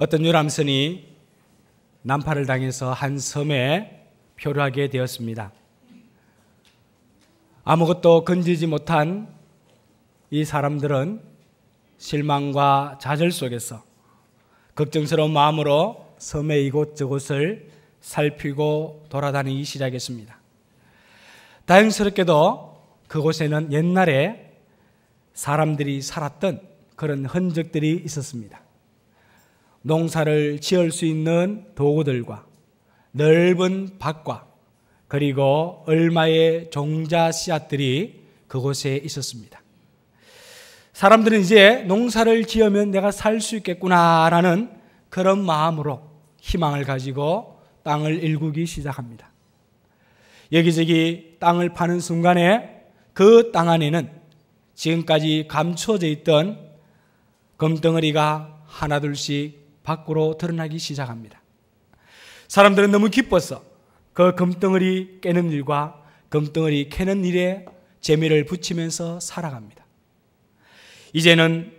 어떤 유람선이 난파를 당해서 한 섬에 표류하게 되었습니다. 아무것도 건지지 못한 이 사람들은 실망과 좌절 속에서 걱정스러운 마음으로 섬의 이곳저곳을 살피고 돌아다니기 시작했습니다. 다행스럽게도 그곳에는 옛날에 사람들이 살았던 그런 흔적들이 있었습니다. 농사를 지을 수 있는 도구들과 넓은 밭과 그리고 얼마의 종자 씨앗들이 그곳에 있었습니다. 사람들은 이제 농사를 지으면 내가 살 수 있겠구나라는 그런 마음으로 희망을 가지고 땅을 일구기 시작합니다. 여기저기 땅을 파는 순간에 그 땅 안에는 지금까지 감추어져 있던 금덩어리가 하나둘씩 밖으로 드러나기 시작합니다. 사람들은 너무 기뻐서 그 금덩어리 깨는 일과 금덩어리 캐는 일에 재미를 붙이면서 살아갑니다. 이제는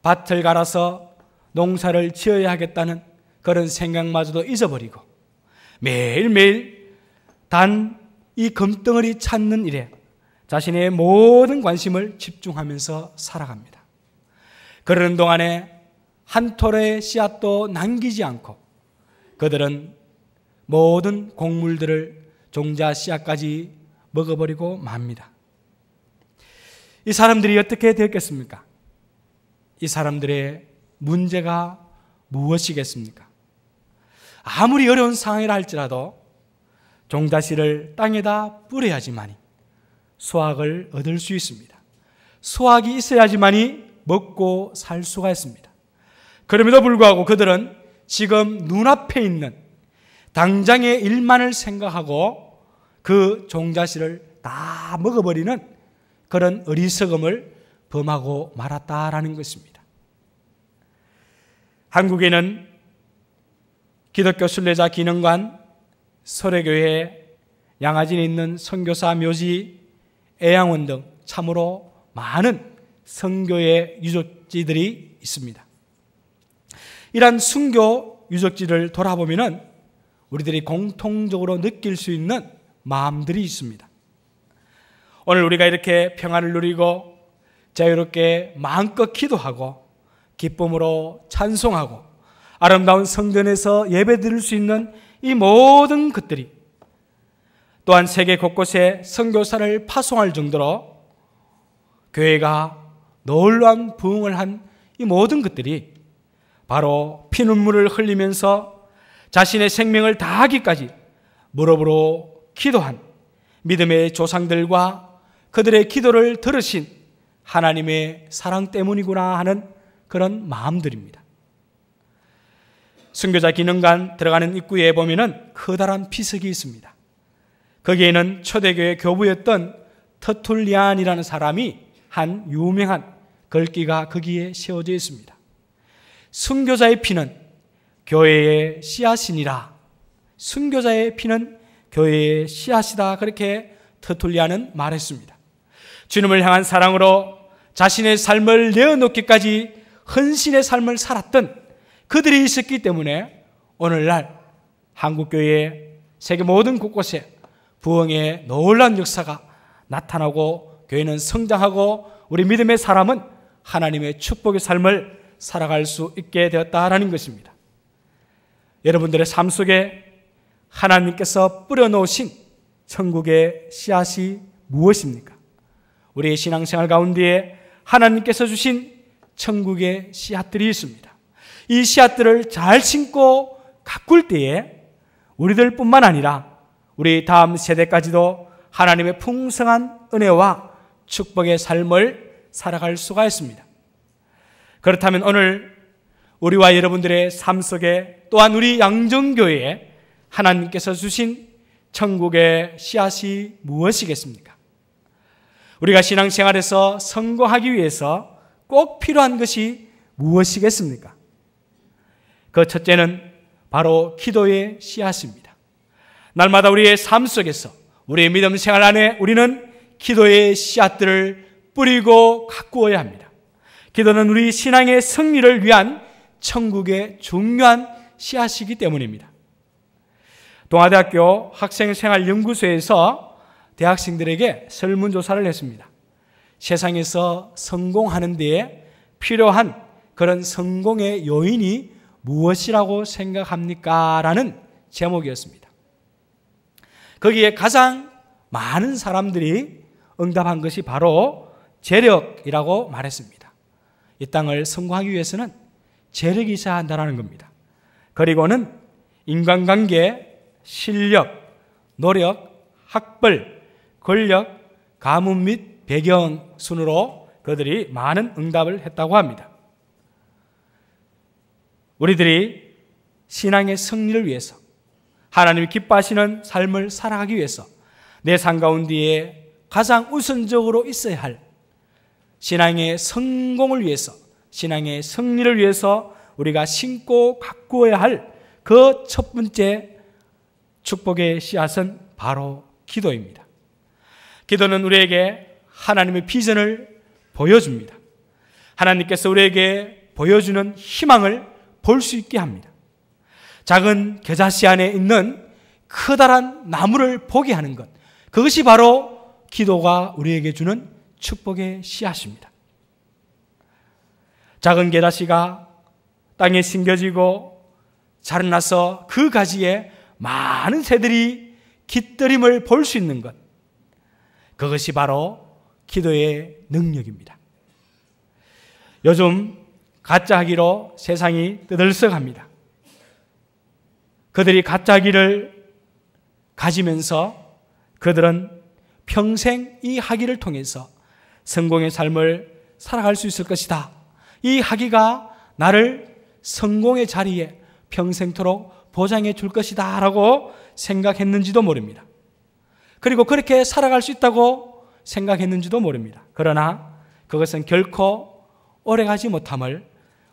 밭을 갈아서 농사를 지어야 하겠다는 그런 생각마저도 잊어버리고 매일매일 단 이 금덩어리 찾는 일에 자신의 모든 관심을 집중하면서 살아갑니다. 그러는 동안에 한 톨의 씨앗도 남기지 않고 그들은 모든 곡물들을 종자 씨앗까지 먹어버리고 맙니다. 이 사람들이 어떻게 되었겠습니까? 이 사람들의 문제가 무엇이겠습니까? 아무리 어려운 상황이라 할지라도 종자씨를 땅에다 뿌려야지만이 수확을 얻을 수 있습니다. 수확이 있어야지만이 먹고 살 수가 있습니다. 그럼에도 불구하고 그들은 지금 눈앞에 있는 당장의 일만을 생각하고 그 종자씨를 다 먹어버리는 그런 어리석음을 범하고 말았다라는 것입니다. 한국에는 기독교 순례자 기능관, 소래교회, 양화진에 있는 선교사 묘지, 애양원 등 참으로 많은 선교의 유적지들이 있습니다. 이러한 순교 유적지를 돌아보면 우리들이 공통적으로 느낄 수 있는 마음들이 있습니다. 오늘 우리가 이렇게 평안을 누리고 자유롭게 마음껏 기도하고 기쁨으로 찬송하고 아름다운 성전에서 예배드릴 수 있는 이 모든 것들이 또한 세계 곳곳에 선교사를 파송할 정도로 교회가 놀라운 부흥을 한 이 모든 것들이 바로 피눈물을 흘리면서 자신의 생명을 다하기까지 무릎으로 기도한 믿음의 조상들과 그들의 기도를 들으신 하나님의 사랑 때문이구나 하는 그런 마음들입니다. 선교자 기능관 들어가는 입구에 보면은 커다란 피석이 있습니다. 거기에는 초대교회 교부였던 터툴리안이라는 사람이 한 유명한 글귀가 거기에 세워져 있습니다. 선교자의 피는 교회의 씨앗이니라. 선교자의 피는 교회의 씨앗이다. 그렇게 터툴리안은 말했습니다. 주님을 향한 사랑으로 자신의 삶을 내어놓기까지 헌신의 삶을 살았던 그들이 있었기 때문에 오늘날 한국교회 세계 모든 곳곳에 부흥의 놀라운 역사가 나타나고 교회는 성장하고 우리 믿음의 사람은 하나님의 축복의 삶을 살아갈 수 있게 되었다라는 것입니다. 여러분들의 삶 속에 하나님께서 뿌려놓으신 천국의 씨앗이 무엇입니까? 우리의 신앙생활 가운데에 하나님께서 주신 천국의 씨앗들이 있습니다. 이 씨앗들을 잘 심고 가꿀 때에 우리들뿐만 아니라 우리 다음 세대까지도 하나님의 풍성한 은혜와 축복의 삶을 살아갈 수가 있습니다. 그렇다면 오늘 우리와 여러분들의 삶 속에 또한 우리 양정교회에 하나님께서 주신 천국의 씨앗이 무엇이겠습니까? 우리가 신앙생활에서 성공하기 위해서 꼭 필요한 것이 무엇이겠습니까? 그 첫째는 바로 기도의 씨앗입니다. 날마다 우리의 삶 속에서 우리의 믿음 생활 안에 우리는 기도의 씨앗들을 뿌리고 가꾸어야 합니다. 기도는 우리 신앙의 승리를 위한 천국의 중요한 씨앗이기 때문입니다. 동아대학교 학생생활연구소에서 대학생들에게 설문조사를 했습니다. 세상에서 성공하는 데에 필요한 그런 성공의 요인이 무엇이라고 생각합니까? 라는 제목이었습니다. 거기에 가장 많은 사람들이 응답한 것이 바로 재력이라고 말했습니다. 이 땅을 성공하기 위해서는 재력이 있어야 한다는 겁니다. 그리고는 인간관계, 실력, 노력, 학벌, 권력, 가문 및 배경 순으로 그들이 많은 응답을 했다고 합니다. 우리들이 신앙의 승리를 위해서, 하나님이 기뻐하시는 삶을 살아가기 위해서 내 삶 가운데에 가장 우선적으로 있어야 할 신앙의 성공을 위해서, 신앙의 승리를 위해서 우리가 심고 가꾸어야 할 그 첫 번째 축복의 씨앗은 바로 기도입니다. 기도는 우리에게 하나님의 비전을 보여줍니다. 하나님께서 우리에게 보여주는 희망을 볼 수 있게 합니다. 작은 겨자씨 안에 있는 커다란 나무를 보게 하는 것, 그것이 바로 기도가 우리에게 주는 축복의 씨앗입니다. 작은 겨자씨가 땅에 심겨지고 자라나서 그 가지에 많은 새들이 깃들임을 볼 수 있는 것, 그것이 바로 기도의 능력입니다. 요즘 가짜기로 세상이 떠들썩합니다. 그들이 가짜기를 가지면서 그들은 평생 이 학위를 통해서 성공의 삶을 살아갈 수 있을 것이다. 이 학위가 나를 성공의 자리에 평생토록 보장해 줄 것이다 라고 생각했는지도 모릅니다. 그리고 그렇게 살아갈 수 있다고 생각했는지도 모릅니다. 그러나 그것은 결코 오래가지 못함을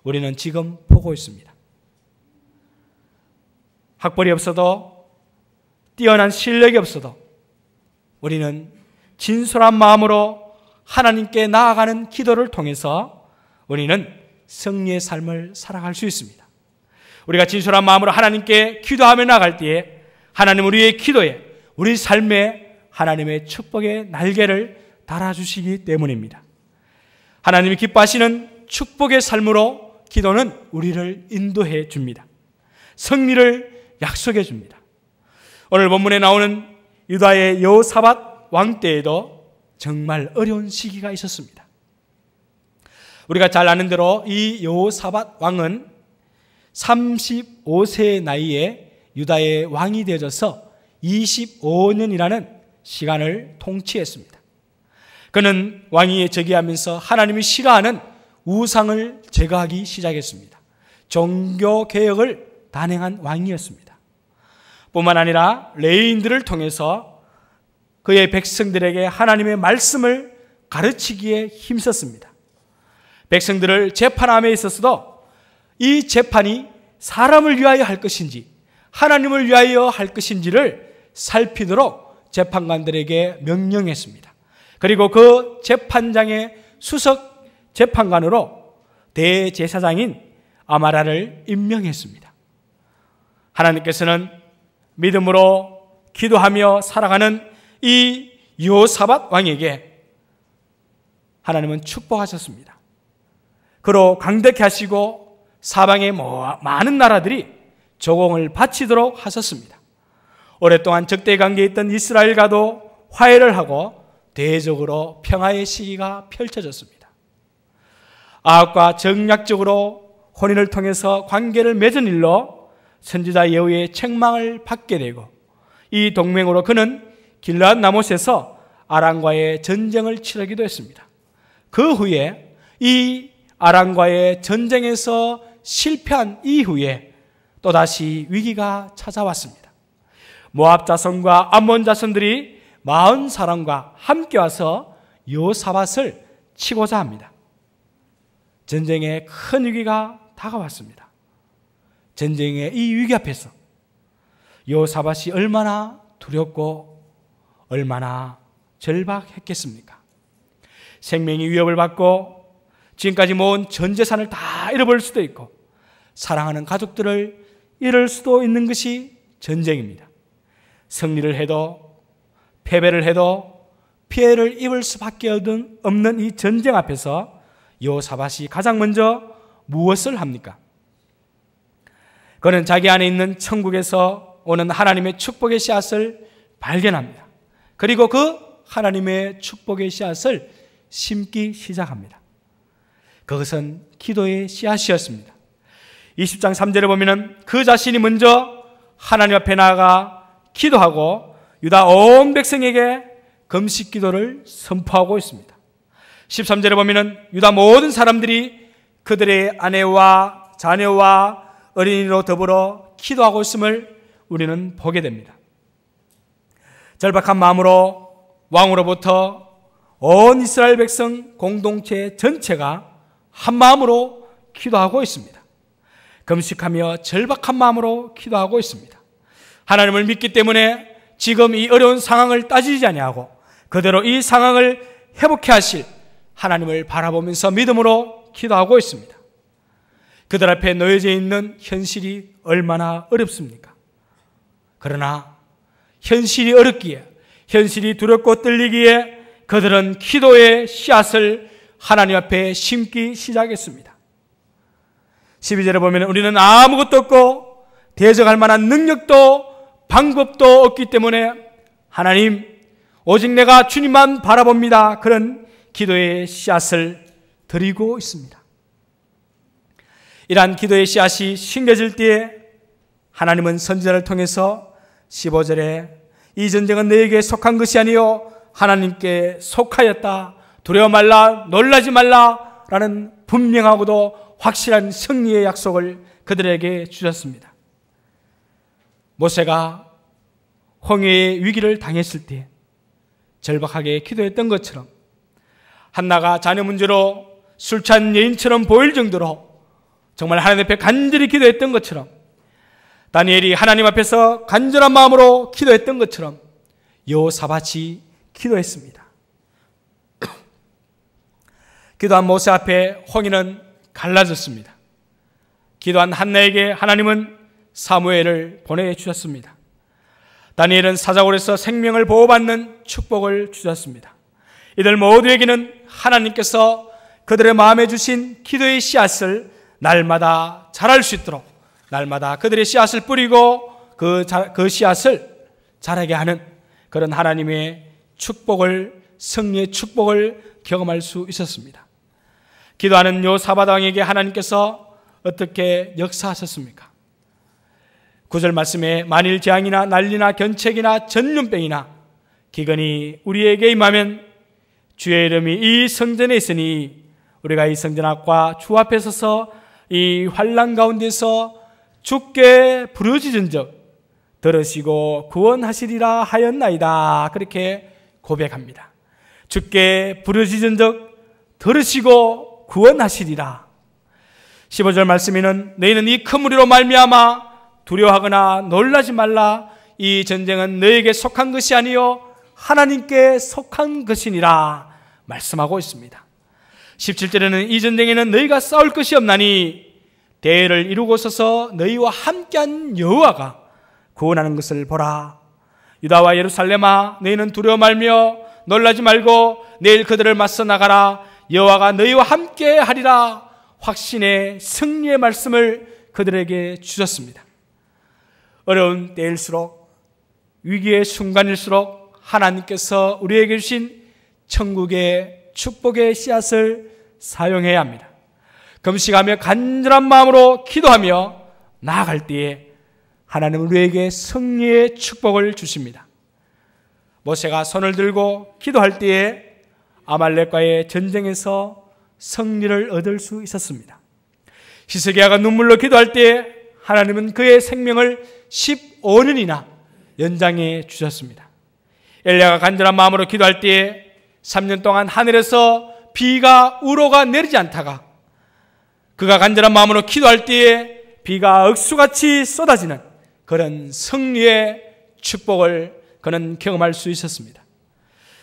우리는 지금 보고 있습니다. 학벌이 없어도, 뛰어난 실력이 없어도 우리는 진솔한 마음으로 하나님께 나아가는 기도를 통해서 우리는 승리의 삶을 살아갈 수 있습니다. 우리가 진솔한 마음으로 하나님께 기도하며 나아갈 때에 하나님 우리의 기도에, 우리 삶에 하나님의 축복의 날개를 달아주시기 때문입니다. 하나님이 기뻐하시는 축복의 삶으로 기도는 우리를 인도해 줍니다. 승리를 약속해 줍니다. 오늘 본문에 나오는 유다의 여호사밧 왕 때에도 정말 어려운 시기가 있었습니다. 우리가 잘 아는 대로 이 여호사밧 왕은 35세의 나이에 유다의 왕이 되어져서 25년이라는 시간을 통치했습니다. 그는 왕위에 즉위하면서 하나님이 싫어하는 우상을 제거하기 시작했습니다. 종교개혁을 단행한 왕이었습니다. 뿐만 아니라 레위인들을 통해서 그의 백성들에게 하나님의 말씀을 가르치기에 힘썼습니다. 백성들을 재판함에 있어서도 이 재판이 사람을 위하여 할 것인지 하나님을 위하여 할 것인지를 살피도록 재판관들에게 명령했습니다. 그리고 그 재판장의 수석 재판관으로 대제사장인 아마랴를 임명했습니다. 하나님께서는 믿음으로 기도하며 살아가는 이 여호사밧 왕에게 하나님은 축복하셨습니다. 그로 강대케 하시고 사방의 많은 나라들이 조공을 바치도록 하셨습니다. 오랫동안 적대 관계에 있던 이스라엘과도 화해를 하고 대적으로 평화의 시기가 펼쳐졌습니다. 아합과 정략적으로 혼인을 통해서 관계를 맺은 일로 선지자 예후의 책망을 받게 되고, 이 동맹으로 그는 길르앗 라못에서 아람과의 전쟁을 치르기도 했습니다. 그 후에 이 아람과의 전쟁에서 실패한 이후에 또다시 위기가 찾아왔습니다. 모압 자손과 암몬 자손들이 40사람과 함께 와서 여호사밧을 치고자 합니다. 전쟁에 큰 위기가 다가왔습니다. 전쟁의 이 위기 앞에서 여호사밧이 얼마나 두렵고 얼마나 절박했겠습니까? 생명이 위협을 받고 지금까지 모은 전 재산을 다 잃어버릴 수도 있고 사랑하는 가족들을 잃을 수도 있는 것이 전쟁입니다. 승리를 해도 패배를 해도 피해를 입을 수밖에 없는 이 전쟁 앞에서 여호사밧이 가장 먼저 무엇을 합니까? 그는 자기 안에 있는 천국에서 오는 하나님의 축복의 씨앗을 발견합니다. 그리고 그 하나님의 축복의 씨앗을 심기 시작합니다. 그것은 기도의 씨앗이었습니다. 20장 3절에 보면 그 자신이 먼저 하나님 앞에 나아가 기도하고 유다 온 백성에게 금식 기도를 선포하고 있습니다. 13절에 보면 유다 모든 사람들이 그들의 아내와 자녀와 어린이로 더불어 기도하고 있음을 우리는 보게 됩니다. 절박한 마음으로 왕으로부터 온 이스라엘 백성 공동체 전체가 한 마음으로 기도하고 있습니다. 금식하며 절박한 마음으로 기도하고 있습니다. 하나님을 믿기 때문에 지금 이 어려운 상황을 따지지 아니하고 그대로 이 상황을 회복해 하실 하나님을 바라보면서 믿음으로 기도하고 있습니다. 그들 앞에 놓여져 있는 현실이 얼마나 어렵습니까? 그러나 현실이 어렵기에, 현실이 두렵고 떨리기에 그들은 기도의 씨앗을 하나님 앞에 심기 시작했습니다. 12절에 보면 우리는 아무것도 없고 대적할 만한 능력도 방법도 없기 때문에 하나님, 오직 내가 주님만 바라봅니다. 그런 기도의 씨앗을 드리고 있습니다. 이러한 기도의 씨앗이 심겨질 때에 하나님은 선지자를 통해서 15절에 이 전쟁은 너에게 속한 것이 아니요 하나님께 속하였다. 두려워 말라, 놀라지 말라 라는 분명하고도 확실한 승리의 약속을 그들에게 주셨습니다. 모세가 홍해의 위기를 당했을 때 절박하게 기도했던 것처럼, 한나가 자녀 문제로 술 취한 여인처럼 보일 정도로 정말 하나님 앞에 간절히 기도했던 것처럼, 다니엘이 하나님 앞에서 간절한 마음으로 기도했던 것처럼 여호사밧이 기도했습니다. 기도한 모세 앞에 홍해는 갈라졌습니다. 기도한 한나에게 하나님은 사무엘을 보내주셨습니다. 다니엘은 사자굴에서 생명을 보호받는 축복을 주셨습니다. 이들 모두에게는 하나님께서 그들의 마음에 주신 기도의 씨앗을 날마다 자랄 수 있도록 날마다 그들의 씨앗을 뿌리고 그 씨앗을 자라게 하는 그런 하나님의 축복을, 승리의 축복을 경험할 수 있었습니다. 기도하는 여호사밧 왕에게 하나님께서 어떻게 역사하셨습니까? 9절 말씀에 만일 재앙이나 난리나 견책이나 전염병이나 기근이 우리에게 임하면 주의 이름이 이 성전에 있으니 우리가 이 성전 앞과 주 앞에 서서 이 환난 가운데서 주께 부르짖은즉 들으시고 구원하시리라 하였나이다. 그렇게 고백합니다. 주께 부르짖은즉 들으시고 구원하시리라. 15절 말씀에는 너희는 이 큰 무리로 말미암아 두려워하거나 놀라지 말라. 이 전쟁은 너에게 속한 것이 아니요 하나님께 속한 것이니라 말씀하고 있습니다. 17절에는 이 전쟁에는 너희가 싸울 것이 없나니 대회를 이루고 서서 너희와 함께한 여호와가 구원하는 것을 보라. 유다와 예루살렘아, 너희는 두려워 말며 놀라지 말고 내일 그들을 맞서 나가라. 여호와가 너희와 함께 하리라. 확신의 승리의 말씀을 그들에게 주셨습니다. 어려운 때일수록, 위기의 순간일수록 하나님께서 우리에게 주신 천국의 축복의 씨앗을 사용해야 합니다. 금식하며 간절한 마음으로 기도하며 나아갈 때에 하나님은 우리에게 승리의 축복을 주십니다. 모세가 손을 들고 기도할 때에 아말렉과의 전쟁에서 승리를 얻을 수 있었습니다. 히스기야가 눈물로 기도할 때에 하나님은 그의 생명을 15년이나 연장해 주셨습니다. 엘리야가 간절한 마음으로 기도할 때에 3년 동안 하늘에서 비가 우로가 내리지 않다가 그가 간절한 마음으로 기도할 때에 비가 억수같이 쏟아지는 그런 승리의 축복을 그는 경험할 수 있었습니다.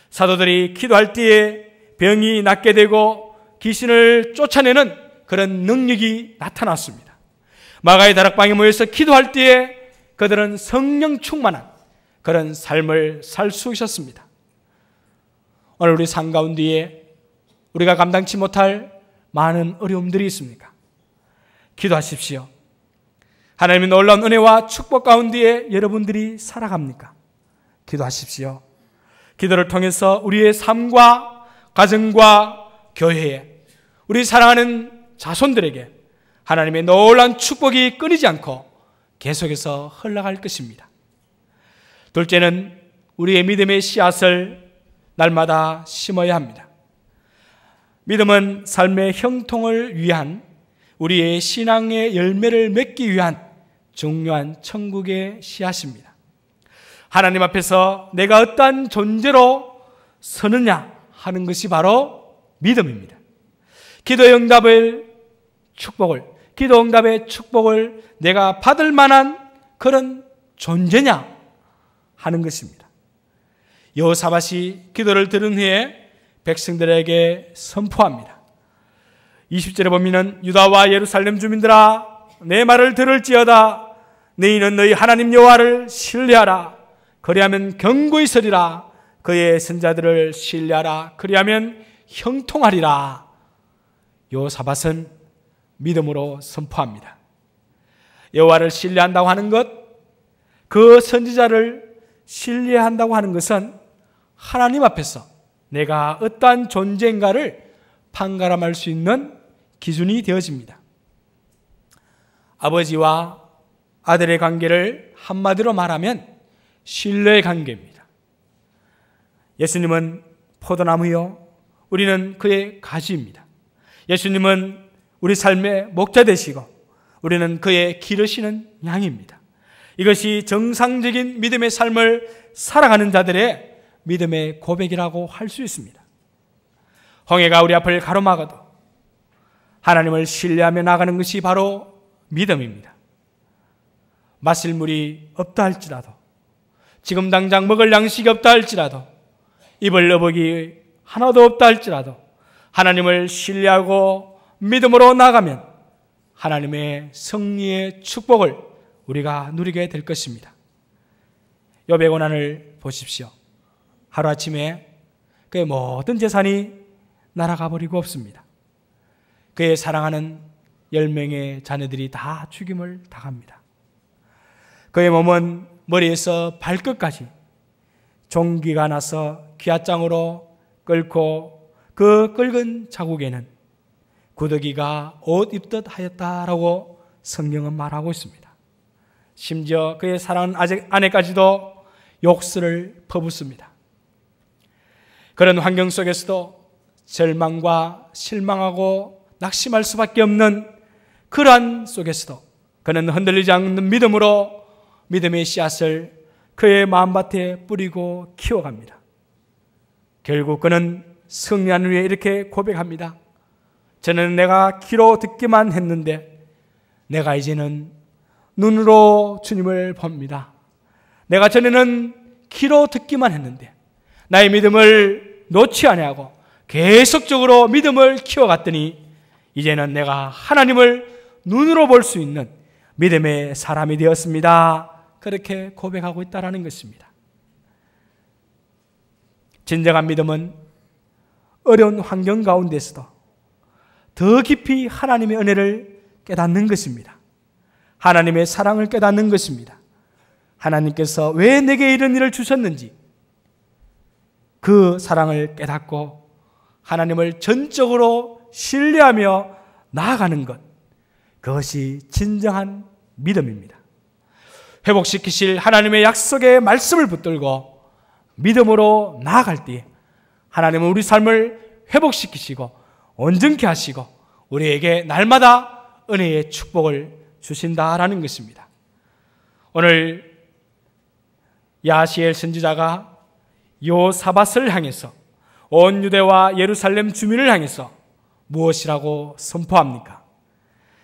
사도들이 기도할 때에 병이 낫게 되고 귀신을 쫓아내는 그런 능력이 나타났습니다. 마가의 다락방에 모여서 기도할 때에 그들은 성령 충만한 그런 삶을 살 수 있었습니다. 오늘 우리 삶 가운데에 우리가 감당치 못할 많은 어려움들이 있습니까? 기도하십시오. 하나님의 놀라운 은혜와 축복 가운데에 여러분들이 살아갑니까? 기도하십시오. 기도를 통해서 우리의 삶과 가정과 교회에 우리 사랑하는 자손들에게 하나님의 놀라운 축복이 끊이지 않고 계속해서 흘러갈 것입니다. 둘째는 우리의 믿음의 씨앗을 날마다 심어야 합니다. 믿음은 삶의 형통을 위한 우리의 신앙의 열매를 맺기 위한 중요한 천국의 씨앗입니다. 하나님 앞에서 내가 어떠한 존재로 서느냐 하는 것이 바로 믿음입니다. 기도 응답의 축복을 내가 받을 만한 그런 존재냐 하는 것입니다. 여호사밧이 기도를 들은 후에 백성들에게 선포합니다. 20절에 보면 유다와 예루살렘 주민들아 내 말을 들을지어다. 너희는 너희 하나님 여호와를 신뢰하라. 그리하면 견고히 서리라. 그의 선자들을 신뢰하라. 그리하면 형통하리라. 여호사밧은 믿음으로 선포합니다. 여호와를 신뢰한다고 하는 것, 그 선지자를 신뢰한다고 하는 것은 하나님 앞에서 내가 어떠한 존재인가를 판가름할 수 있는 기준이 되어집니다. 아버지와 아들의 관계를 한마디로 말하면 신뢰의 관계입니다. 예수님은 포도나무요, 우리는 그의 가지입니다. 예수님은 우리 삶의 목자 되시고 우리는 그의 기르시는 양입니다. 이것이 정상적인 믿음의 삶을 살아가는 자들의 믿음의 고백이라고 할 수 있습니다. 홍해가 우리 앞을 가로막아도 하나님을 신뢰하며 나가는 것이 바로 믿음입니다. 마실 물이 없다 할지라도, 지금 당장 먹을 양식이 없다 할지라도, 입을 어복이 하나도 없다 할지라도 하나님을 신뢰하고 믿음으로 나가면 하나님의 승리의 축복을 우리가 누리게 될 것입니다. 욥의 고난을 보십시오. 하루아침에 그의 모든 재산이 날아가 버리고 없습니다. 그의 사랑하는 10명의 자녀들이 다 죽임을 당합니다. 그의 몸은 머리에서 발끝까지 종기가 나서 기아장으로 끓고 그 끓은 자국에는 구더기가 옷 입듯 하였다라고 성경은 말하고 있습니다. 심지어 그의 사랑하는 아내까지도 욕설을 퍼붓습니다. 그런 환경 속에서도 절망과 실망하고 낙심할 수밖에 없는 그러한 속에서도 그는 흔들리지 않는 믿음으로 믿음의 씨앗을 그의 마음밭에 뿌리고 키워갑니다. 결국 그는 승리한 후에 이렇게 고백합니다. 저는 내가 귀로 듣기만 했는데 내가 이제는 눈으로 주님을 봅니다. 내가 전에는 귀로 듣기만 했는데 나의 믿음을 놓지 아니하고 계속적으로 믿음을 키워갔더니 이제는 내가 하나님을 눈으로 볼 수 있는 믿음의 사람이 되었습니다. 그렇게 고백하고 있다는 것입니다. 진정한 믿음은 어려운 환경 가운데서도 더 깊이 하나님의 은혜를 깨닫는 것입니다. 하나님의 사랑을 깨닫는 것입니다. 하나님께서 왜 내게 이런 일을 주셨는지 그 사랑을 깨닫고 하나님을 전적으로 신뢰하며 나아가는 것, 그것이 진정한 믿음입니다. 회복시키실 하나님의 약속의 말씀을 붙들고 믿음으로 나아갈 때 하나님은 우리 삶을 회복시키시고 온전케 하시고 우리에게 날마다 은혜의 축복을 주신다라는 것입니다. 오늘 야시엘 선지자가 여호사밧을 향해서 온 유대와 예루살렘 주민을 향해서 무엇이라고 선포합니까?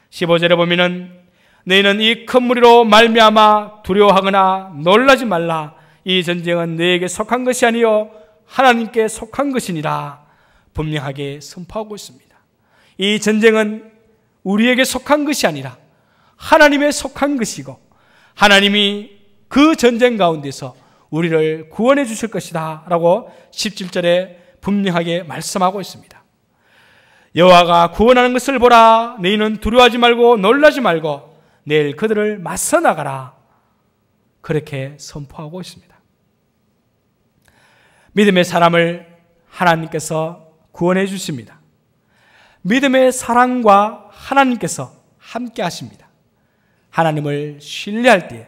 15절에 보면은 너희는 이 큰 무리로 말미암아 두려워하거나 놀라지 말라. 이 전쟁은 너에게 속한 것이 아니요 하나님께 속한 것이니라 분명하게 선포하고 있습니다. 이 전쟁은 우리에게 속한 것이 아니라 하나님에 속한 것이고 하나님이 그 전쟁 가운데서 우리를 구원해 주실 것이다 라고 17절에 분명하게 말씀하고 있습니다. 여호와가 구원하는 것을 보라. 너희는 두려워하지 말고 놀라지 말고 내일 그들을 맞서 나가라. 그렇게 선포하고 있습니다. 믿음의 사람을 하나님께서 구원해 주십니다. 믿음의 사랑과 하나님께서 함께 하십니다. 하나님을 신뢰할 때에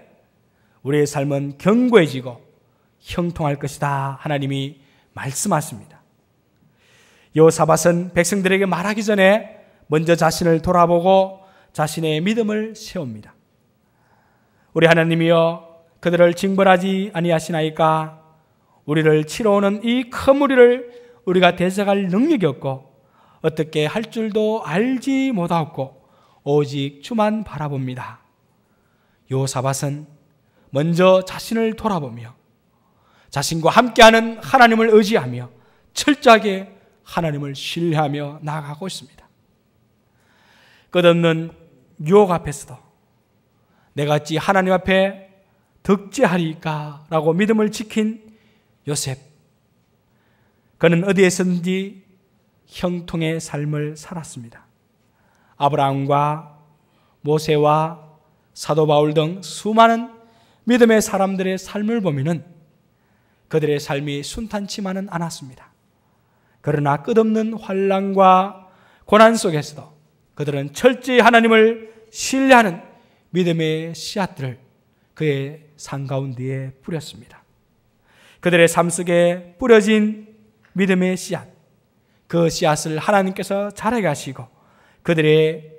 우리의 삶은 견고해지고 형통할 것이다. 하나님이 말씀하십니다. 여호사밧은 백성들에게 말하기 전에 먼저 자신을 돌아보고 자신의 믿음을 세웁니다. 우리 하나님이여 그들을 징벌하지 아니하시나이까. 우리를 치러 오는 이 큰 무리를 우리가 대적할 능력이 없고 어떻게 할 줄도 알지 못하고 오직 주만 바라봅니다. 여호사밧은 먼저 자신을 돌아보며 자신과 함께하는 하나님을 의지하며 철저하게 하나님을 신뢰하며 나아가고 있습니다. 끝없는 유혹 앞에서도 내가 어찌 하나님 앞에 득죄하리까 라고 믿음을 지킨 요셉. 그는 어디에서든지 형통의 삶을 살았습니다. 아브라함과 모세와 사도 바울 등 수많은 믿음의 사람들의 삶을 보면은 그들의 삶이 순탄치만은 않았습니다. 그러나 끝없는 환난과 고난 속에서도 그들은 철저히 하나님을 신뢰하는 믿음의 씨앗들을 그의 삶 가운데에 뿌렸습니다. 그들의 삶 속에 뿌려진 믿음의 씨앗, 그 씨앗을 하나님께서 자라게 하시고 그들의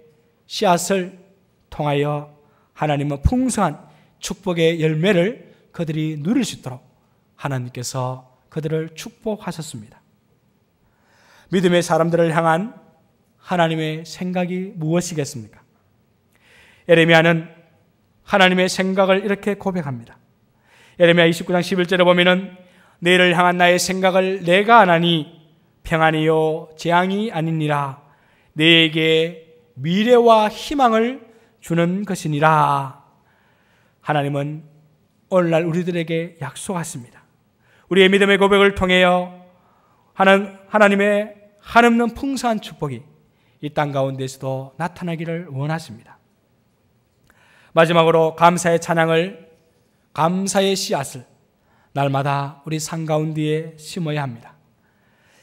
씨앗을 통하여 하나님은 풍성한 축복의 열매를 그들이 누릴 수 있도록 하나님께서 그들을 축복하셨습니다. 믿음의 사람들을 향한 하나님의 생각이 무엇이겠습니까? 예레미야는 하나님의 생각을 이렇게 고백합니다. 예레미야 29장 11절에 보면은 너희를 향한 나의 생각을 내가 아나니 평안이요 재앙이 아니니라. 너희에게 미래와 희망을 주는 것이니라. 하나님은 오늘날 우리들에게 약속하십니다. 우리의 믿음의 고백을 통하여 하나님의 한없는 풍성한 축복이 이 땅 가운데서도 나타나기를 원하십니다. 마지막으로 감사의 찬양을, 감사의 씨앗을 날마다 우리 삶 가운데에 심어야 합니다.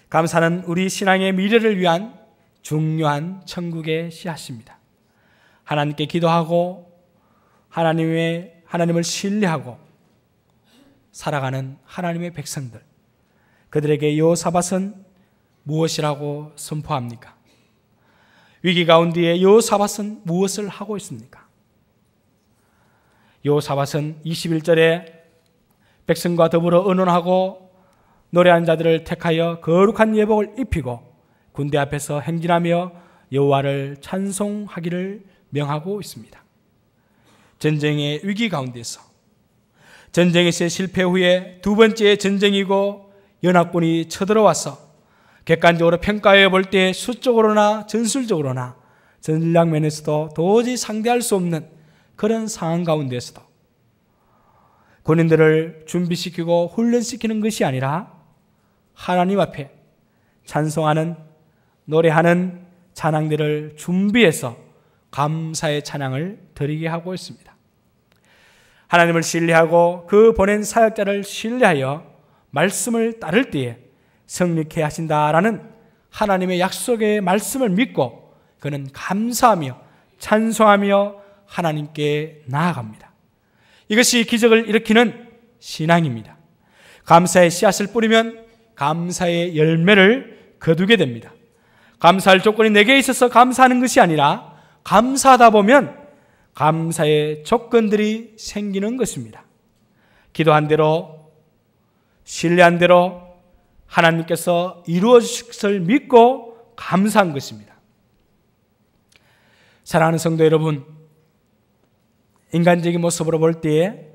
감사는 우리 신앙의 미래를 위한 중요한 천국의 씨앗입니다. 하나님께 기도하고 하나님을 신뢰하고 살아가는 하나님의 백성들, 그들에게 여호사밧은 무엇이라고 선포합니까? 위기 가운데에 여호사밧은 무엇을 하고 있습니까? 여호사밧은 21절에 백성과 더불어 의논하고 노래한 자들을 택하여 거룩한 예복을 입히고 군대 앞에서 행진하며 여호와를 찬송하기를 명하고 있습니다. 전쟁의 위기 가운데서, 전쟁에서의 실패 후에 두 번째 전쟁이고 연합군이 쳐들어와서 객관적으로 평가해 볼 때 수적으로나 전술적으로나 전략 면에서도 도저히 상대할 수 없는 그런 상황 가운데서도 군인들을 준비시키고 훈련시키는 것이 아니라 하나님 앞에 찬송하는, 노래하는 찬양들을 준비해서 감사의 찬양을 드리게 하고 있습니다. 하나님을 신뢰하고 그 보낸 사역자를 신뢰하여 말씀을 따를 때에 성립케 하신다라는 하나님의 약속의 말씀을 믿고 그는 감사하며 찬송하며 하나님께 나아갑니다. 이것이 기적을 일으키는 신앙입니다. 감사의 씨앗을 뿌리면 감사의 열매를 거두게 됩니다. 감사할 조건이 내게 있어서 감사하는 것이 아니라 감사하다 보면 감사의 조건들이 생기는 것입니다. 기도한 대로, 신뢰한 대로 하나님께서 이루어 주실 것을 믿고 감사한 것입니다. 사랑하는 성도 여러분, 인간적인 모습으로 볼 때에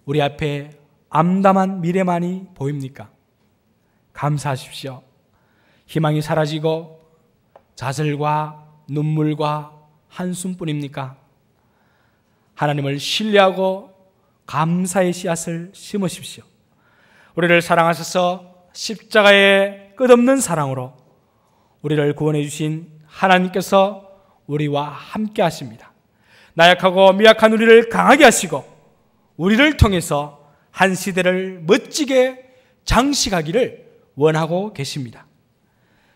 우리 앞에 암담한 미래만이 보입니까? 감사하십시오. 희망이 사라지고 좌절과 눈물과 한숨뿐입니까? 하나님을 신뢰하고 감사의 씨앗을 심으십시오. 우리를 사랑하셔서 십자가의 끝없는 사랑으로 우리를 구원해 주신 하나님께서 우리와 함께 하십니다. 나약하고 미약한 우리를 강하게 하시고 우리를 통해서 한 시대를 멋지게 장식하기를 원하고 계십니다.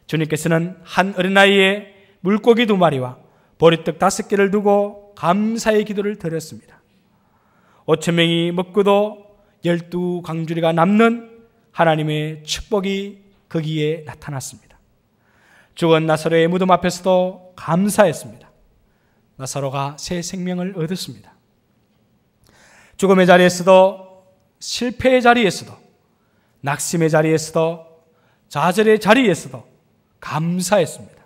주님께서는 한 어린아이의 물고기 2마리와 보리떡 5개를 두고 감사의 기도를 드렸습니다. 5,000명이 먹고도 12광주리가 남는 하나님의 축복이 거기에 나타났습니다. 죽은 나사로의 무덤 앞에서도 감사했습니다. 나사로가 새 생명을 얻었습니다. 죽음의 자리에서도, 실패의 자리에서도, 낙심의 자리에서도, 좌절의 자리에서도 감사했습니다.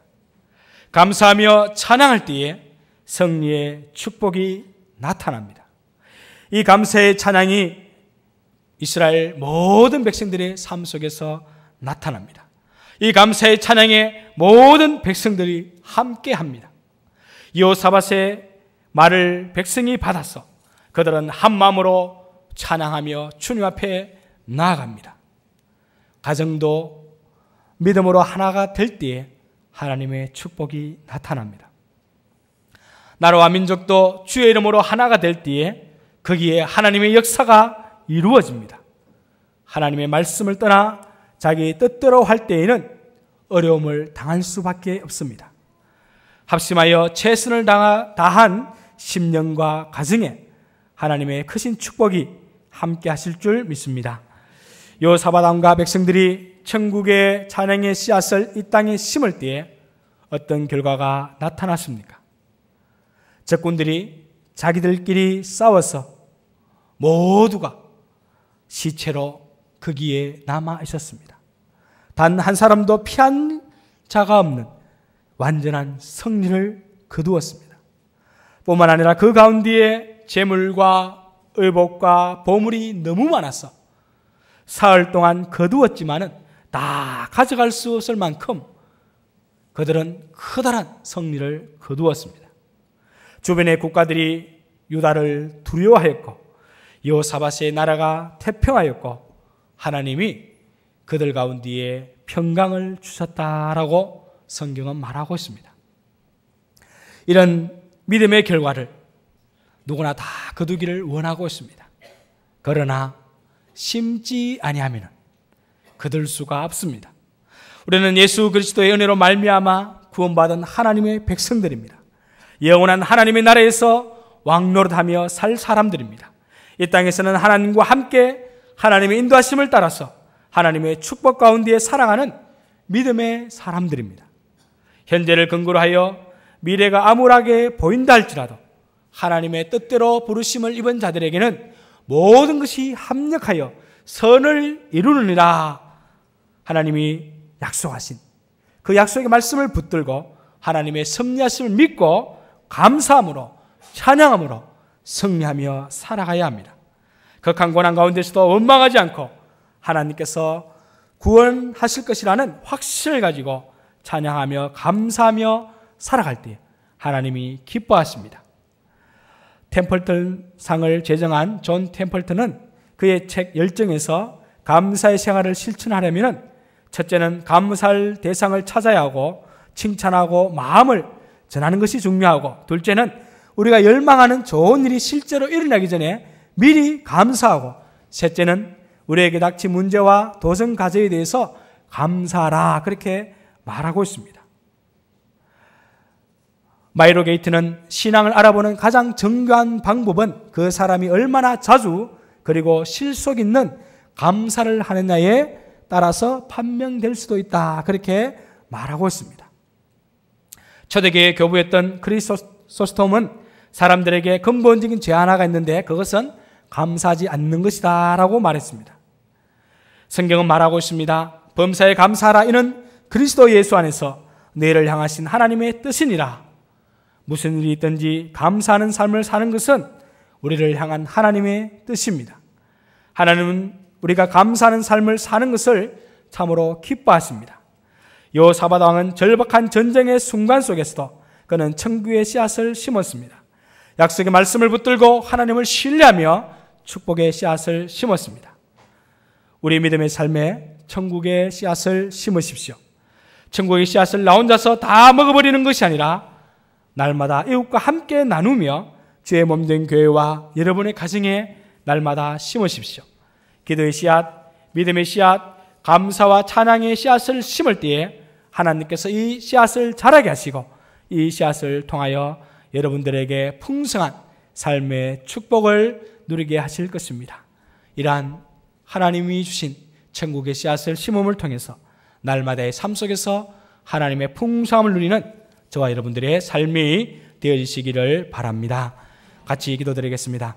감사하며 찬양할 때에 승리의 축복이 나타납니다. 이 감사의 찬양이 이스라엘 모든 백성들의 삶 속에서 나타납니다. 이 감사의 찬양에 모든 백성들이 함께합니다. 여호사밧의 말을 백성이 받아서 그들은 한 마음으로 찬양하며 주님 앞에 나아갑니다. 가정도 믿음으로 하나가 될 때에 하나님의 축복이 나타납니다. 나라와 민족도 주의 이름으로 하나가 될 때에 거기에 하나님의 역사가 이루어집니다. 하나님의 말씀을 떠나 자기 뜻대로 할 때에는 어려움을 당할 수밖에 없습니다. 합심하여 최선을 다한 심령과 가정에 하나님의 크신 축복이 함께 하실 줄 믿습니다. 여호사밧 왕과 백성들이 천국의 찬양의 씨앗을 이 땅에 심을 때에 어떤 결과가 나타났습니까? 적군들이 자기들끼리 싸워서 모두가 시체로 거기에 남아 있었습니다. 단 한 사람도 피한 자가 없는 완전한 승리를 거두었습니다. 뿐만 아니라 그 가운데에 재물과 의복과 보물이 너무 많아서 사흘 동안 거두었지만은 다 가져갈 수 없을 만큼 그들은 커다란 승리를 거두었습니다. 주변의 국가들이 유다를 두려워하였고 여호사밧의 나라가 태평하였고 하나님이 그들 가운데에 평강을 주셨다라고 성경은 말하고 있습니다. 이런 믿음의 결과를 누구나 다 거두기를 원하고 있습니다. 그러나 심지 아니하면 거둘 수가 없습니다. 우리는 예수 그리스도의 은혜로 말미암아 구원받은 하나님의 백성들입니다. 영원한 하나님의 나라에서 왕노릇하며 살 사람들입니다. 이 땅에서는 하나님과 함께 하나님의 인도하심을 따라서 하나님의 축복 가운데 살아가는 믿음의 사람들입니다. 현재를 근거로 하여 미래가 암울하게 보인다 할지라도 하나님의 뜻대로 부르심을 입은 자들에게는 모든 것이 합력하여 선을 이루느니라 하나님이 약속하신 그 약속의 말씀을 붙들고 하나님의 섭리하심을 믿고 감사함으로 찬양함으로 승리하며 살아가야 합니다. 극한 고난 가운데서도 원망하지 않고 하나님께서 구원하실 것이라는 확신을 가지고 찬양하며 감사하며 살아갈 때 하나님이 기뻐하십니다. 템플턴 상을 제정한 존 템플턴은 그의 책 열정에서 감사의 생활을 실천하려면 첫째는 감사할 대상을 찾아야 하고 칭찬하고 마음을 전하는 것이 중요하고, 둘째는 우리가 열망하는 좋은 일이 실제로 일어나기 전에 미리 감사하고, 셋째는 우리에게 닥친 문제와 도전 과제에 대해서 감사하라 그렇게 말하고 있습니다. 마이로 게이트는 신앙을 알아보는 가장 정교한 방법은 그 사람이 얼마나 자주 그리고 실속 있는 감사를 하느냐에 따라서 판명될 수도 있다 그렇게 말하고 있습니다. 초대교회 교부였던 크리소스톰은 사람들에게 근본적인 죄 하나가 있는데 그것은 감사하지 않는 것이다 라고 말했습니다. 성경은 말하고 있습니다. 범사에 감사하라. 이는 그리스도 예수 안에서 너희를 향하신 하나님의 뜻이니라. 무슨 일이 있든지 감사하는 삶을 사는 것은 우리를 향한 하나님의 뜻입니다. 하나님은 우리가 감사하는 삶을 사는 것을 참으로 기뻐하십니다. 여호사밧 왕은 절박한 전쟁의 순간 속에서도 그는 천국의 씨앗을 심었습니다. 약속의 말씀을 붙들고 하나님을 신뢰하며 축복의 씨앗을 심었습니다. 우리 믿음의 삶에 천국의 씨앗을 심으십시오. 천국의 씨앗을 나 혼자서 다 먹어버리는 것이 아니라 날마다 이웃과 함께 나누며 주의 몸된 교회와 여러분의 가정에 날마다 심으십시오. 기도의 씨앗, 믿음의 씨앗, 감사와 찬양의 씨앗을 심을 때에 하나님께서 이 씨앗을 자라게 하시고 이 씨앗을 통하여 여러분들에게 풍성한 삶의 축복을 누리게 하실 것입니다. 이러한 하나님이 주신 천국의 씨앗을 심음을 통해서 날마다의 삶 속에서 하나님의 풍성함을 누리는 저와 여러분들의 삶이 되어지시기를 바랍니다. 같이 기도드리겠습니다.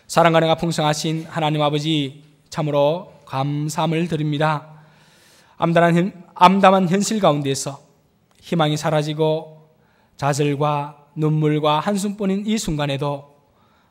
사랑과 은혜가 풍성하신 하나님 아버지, 참으로 감사함을 드립니다. 암담한 현실 가운데서 희망이 사라지고 좌절과 눈물과 한숨뿐인 이 순간에도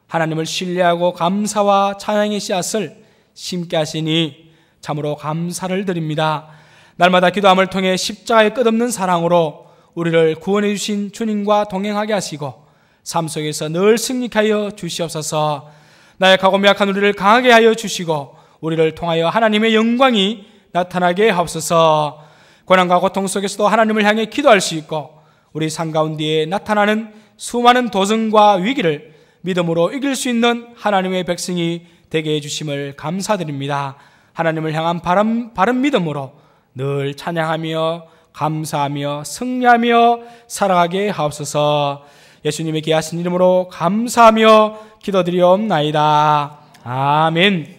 하나님을 신뢰하고 감사와 찬양의 씨앗을 심게 하시니 참으로 감사를 드립니다. 날마다 기도함을 통해 십자가의 끝없는 사랑으로 우리를 구원해 주신 주님과 동행하게 하시고 삶 속에서 늘 승리하여 주시옵소서. 나약하고 미약한 우리를 강하게 하여 주시고 우리를 통하여 하나님의 영광이 나타나게 하옵소서. 고난과 고통 속에서도 하나님을 향해 기도할 수 있고 우리 삶 가운데에 나타나는 수많은 도전과 위기를 믿음으로 이길 수 있는 하나님의 백성이 되게 해주심을 감사드립니다. 하나님을 향한 바른 믿음으로 늘 찬양하며 감사하며 승리하며 살아가게 하옵소서. 예수님의 귀하신 이름으로 감사하며 기도드리옵나이다. 아멘.